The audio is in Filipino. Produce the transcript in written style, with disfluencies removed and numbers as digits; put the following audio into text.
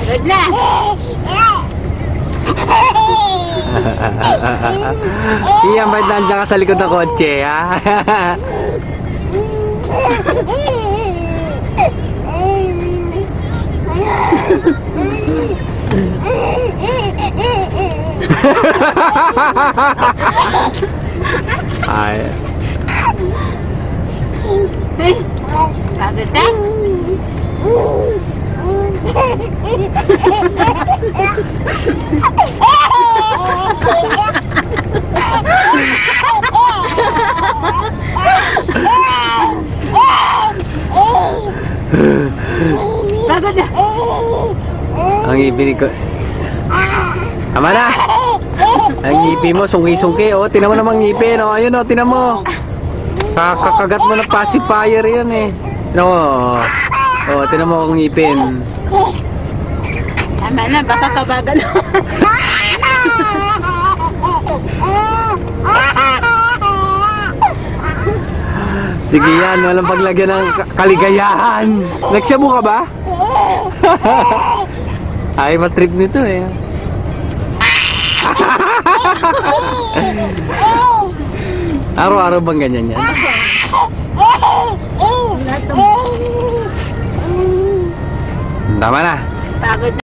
Good na. Iyan, ba't nandiyan ka sa likod ng kotse, ha? Ay. Pagod na. Pagod na. Ang ngipin ko. Tama na. Ang ngipin mo, sungki-sungki. O, tinan mo namang ngipin. O, ayun o, tinan mo. Kakakagat mo ng pacifier yan eh. Tinan mo. O, tinan mo ang ngipin. Tama na, baka kabagan. Sige yan, walang paglagyan ng kaligayahan. Nagsabu ka ba? Ay, matrip nito eh. Araw-araw bang ganyan yan? Tama na. Pagod na.